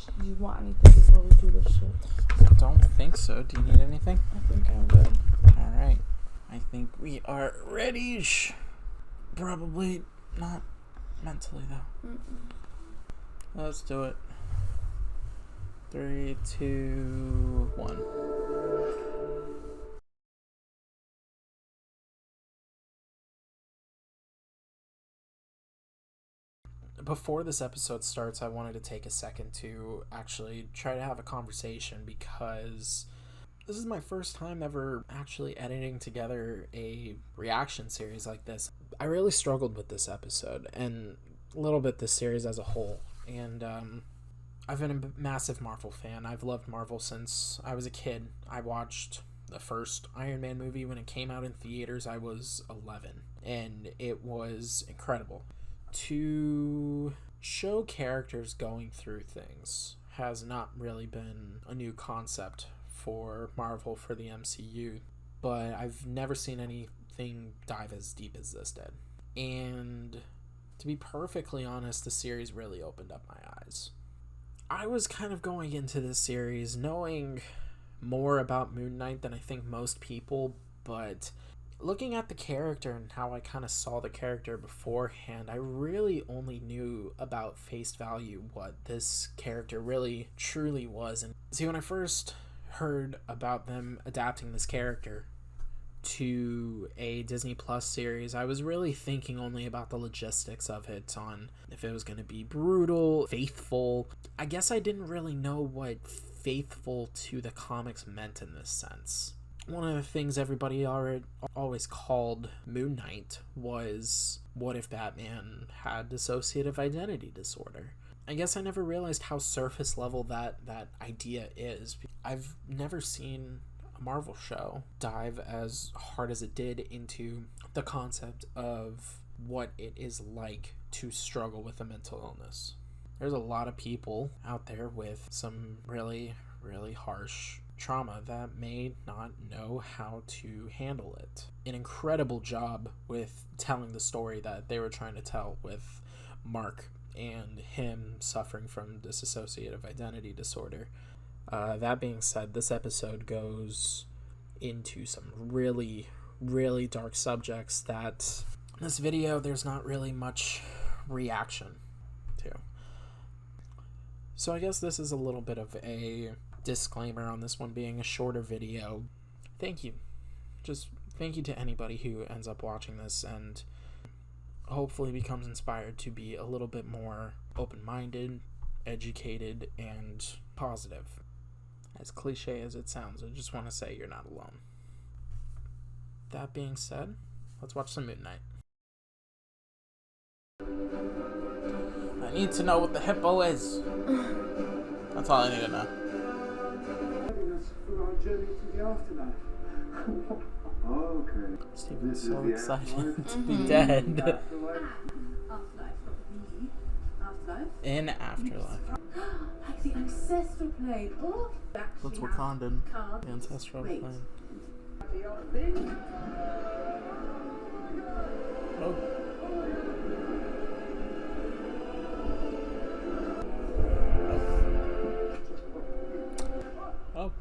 Do you want anything before we do this shit? I don't think so. Do you need anything? I think I'm good. Alright. I think we are ready. Probably not mentally, though. Let's do it. 3, 2, 1. Before this episode starts, I wanted to take a second to actually try to have a conversation because this is my first time ever actually editing together a reaction series like this. I really struggled with this episode and a little bit this series as a whole. And I've been a massive Marvel fan. I've loved Marvel since I was a kid. I watched the first Iron Man movie when it came out in theaters. I was 11, and it was incredible. To show characters going through things has not really been a new concept for Marvel, for the MCU, but I've never seen anything dive as deep as this did. And to be perfectly honest, the series really opened up my eyes. I was kind of going into this series knowing more about Moon Knight than I think most people, but looking at the character and how I kind of saw the character beforehand, I really only knew about face value what this character really truly was. And see, when I first heard about them adapting this character to a Disney Plus series, I was really thinking only about the logistics of it, on if it was going to be brutal, faithful. I guess I didn't really know what faithful to the comics meant in this sense. One of the things everybody always called Moon Knight was, what if Batman had dissociative identity disorder? I guess I never realized how surface level that idea is. I've never seen a Marvel show dive as hard as it did into the concept of what it is like to struggle with a mental illness. There's a lot of people out there with some really, really harsh trauma that may not know how to handle it. An incredible job with telling the story that they were trying to tell with Mark and him suffering from dissociative identity disorder. That being said, this episode goes into some really, really dark subjects that in this video there's not really much reaction to. So I guess this is a little bit of a disclaimer on this one being a shorter video. Thank you. Just thank you to anybody who ends up watching this and hopefully becomes inspired to be a little bit more open-minded, educated, and positive. As cliche as it sounds, I just want to say you're not alone. That being said, let's watch some Moon Knight. I need to know what the hippo is. That's all I need to know. For our journey to the afterlife. Oh, okay. Steven's so excited to be dead. Afterlife? Afterlife, Afterlife? In Afterlife. Like the ancestral plane. Oh, That's Wakandan. The ancestral Great. plane. Oh. Oh.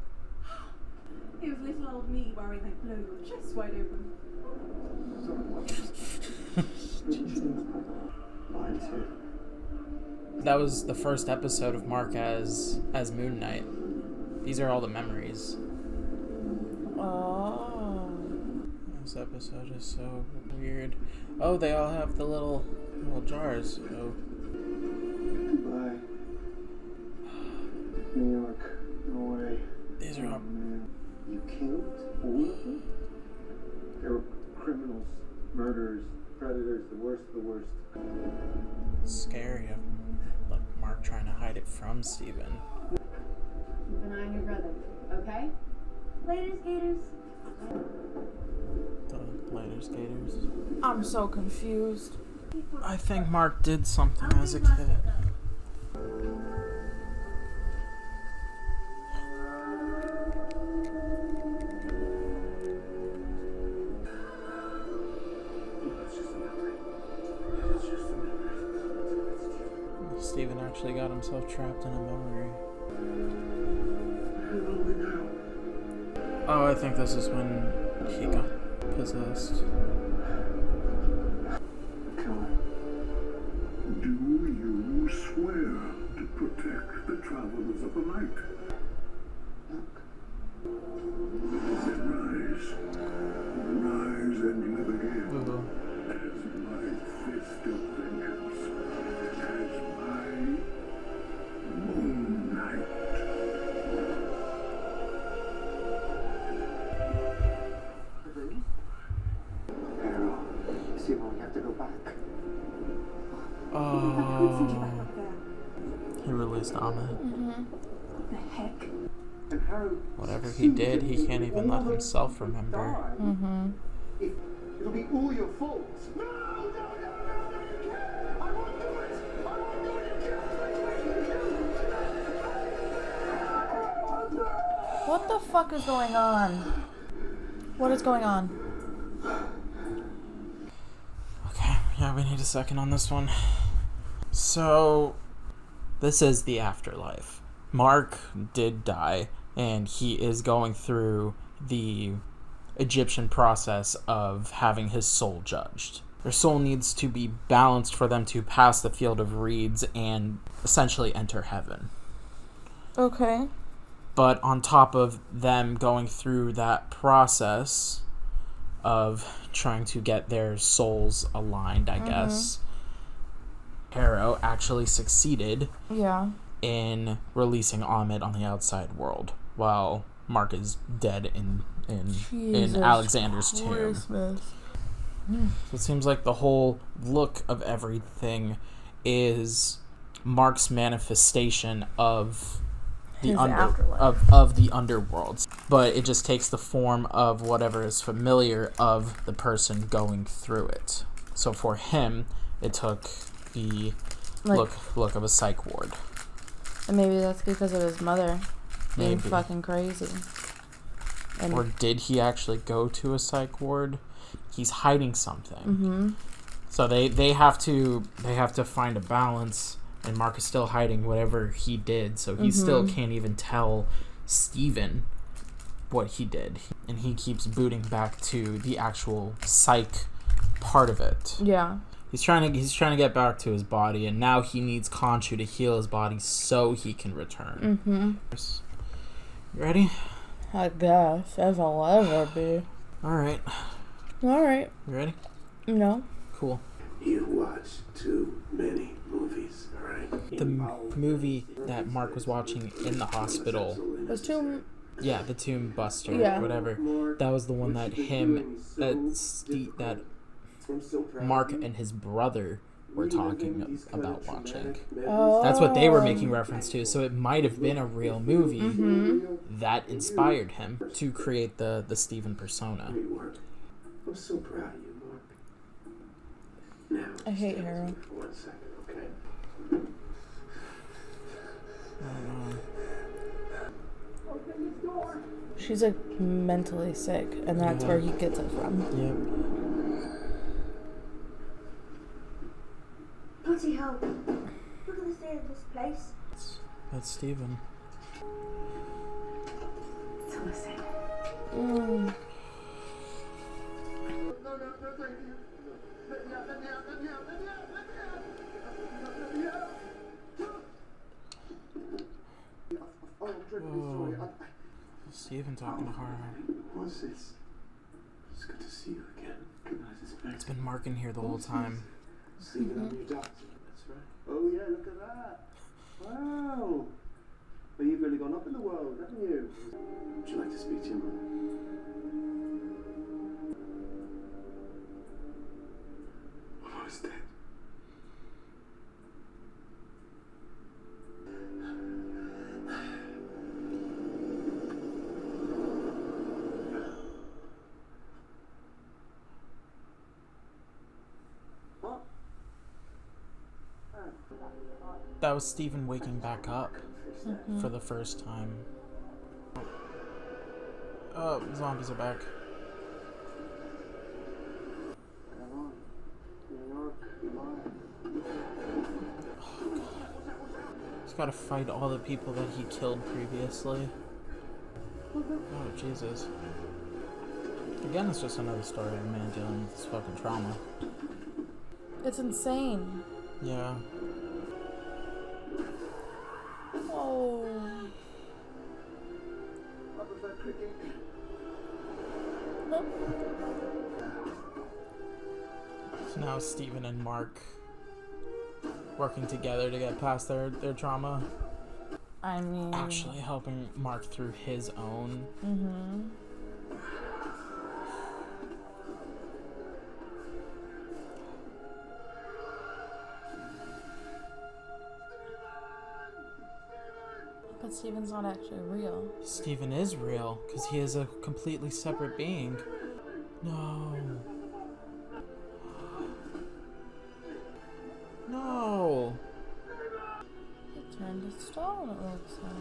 It was little old me worrying I'd blow your chest wide open. Mine too. That was the first episode of Mark as Moon Knight. These are all the memories. Oh. This episode is so weird. Oh, they all have the little jars. Oh. Goodbye. New York. No way. These are all Man. You killed all of them? They were criminals, murderers, predators, the worst of the worst. scary of like Mark trying to hide it from Steven. Keep an eye on your brother, okay? Later, skaters. The later skaters. I'm so confused. I think Mark did something as a kid. Steven actually actually got himself trapped in a memory. Where are we now? Oh, I think this is when he got possessed. Killer. Do you swear to protect the travelers of the light? Then rise. Rise and live again. Ooh. As my fist of vengeance. As my moon knight. Harold, see when we have to go back. Oh. He released Ahmed. What the heck? And Harold, Whatever he did, he can't even let himself remember. It'll be all your fault. No, no, no, no, no, you can't. I won't do it. I won't do it. You can't. What the fuck is going on? What is going on? Okay, yeah, we need a second on this one. So, this is the afterlife. Mark did die, and he is going through the Egyptian process of having his soul judged. Their soul needs to be balanced for them to pass the field of reeds and essentially enter heaven. Okay. But on top of them going through that process of trying to get their souls aligned, I guess, Harrow actually succeeded in releasing Ahmed on the outside world, while Mark is dead in Alexander's tomb. So it seems like the whole look of everything is Mark's manifestation of the of the underworld, but it just takes the form of whatever is familiar of the person going through it. So for him, it took the look of a psych ward. And maybe that's because of his mother being Maybe. fucking crazy. And Or did he actually go to a psych ward? He's hiding something. So they have to find a balance, and Mark is still hiding whatever he did, so he still can't even tell Steven what he did. And he keeps booting back to the actual psych part of it. yeah. He's trying to get back to his body, and now he needs Khonshu to heal his body so he can return. You ready? I guess. As I'll ever be. Alright. Alright. You ready? No. Cool. You watch too many movies, alright? The movie that Mark was watching in the hospital. Was too... Yeah, the Tomb Buster, Yeah. whatever. That was the one that Mark and his brother were talking about watching. Oh. That's what they were making reference to. So it might have been a real movie that inspired him to create the Steven persona. Great work. I'm so proud of you, Mark. Now, I hate stay with Harold. me for 1 second, okay? She's like mentally sick, and that's where he gets it from. Yep. Bloody hell. Look at the state of this place. That's Steven. Thomas. Mm. Steven talking to Harrow. What's this? It's good to see you again. It's been Mark in here the whole time. Steven, I'm your doctor. That's right. Oh yeah, look at that. Wow. Well, you've really gone up in the world, haven't you? Would you like to speak to your mother? Mama's dead. That was Steven waking back up for the first time. Oh, zombies are back. Come on. New York, goodbye. gotta fight all the people that he killed previously. Oh, Jesus. Again, it's just another story of a man dealing with this fucking trauma. It's insane. Yeah. Oh. I prefer cricket. So now Steven and Mark working together to get past their trauma. I mean... Actually helping Mark through his own. Mm-hmm. But Steven's not actually real. Steven is real, because he is a completely separate being. No. No. It turned to stone, it looks like.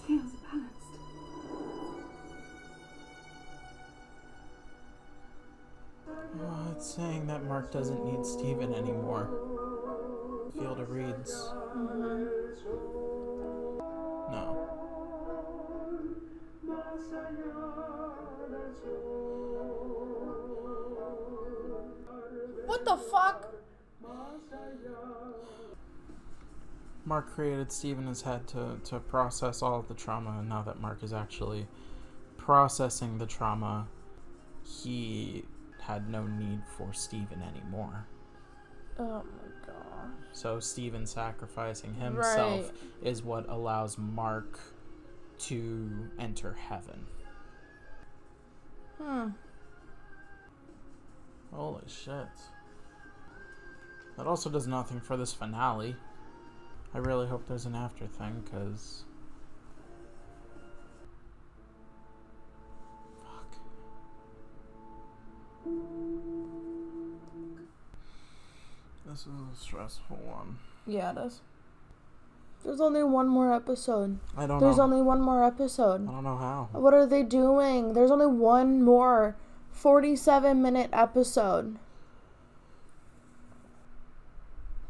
Scales are balanced. Oh, it's saying that Mark doesn't need Steven anymore. Field of Reeds. Mm-hmm. No. What the fuck? Mark created Steve in his head to process all of the trauma, and now that Mark is actually processing the trauma, he had no need for Steven anymore. Oh my god. So Steven sacrificing himself Right. is what allows Mark to enter heaven. Holy shit. That also does nothing for this finale. I really hope there's an after thing, because... Fuck. This is a stressful one. Yeah, it is. There's only one more episode. I don't There's know. only one more episode. I don't know how. What are they doing? There's only one more 47-minute episode.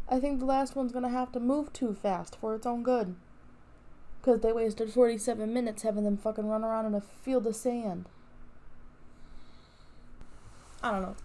I think the last one's gonna have to move too fast for its own good. Because they wasted 47 minutes having them fucking run around in a field of sand. I don't know.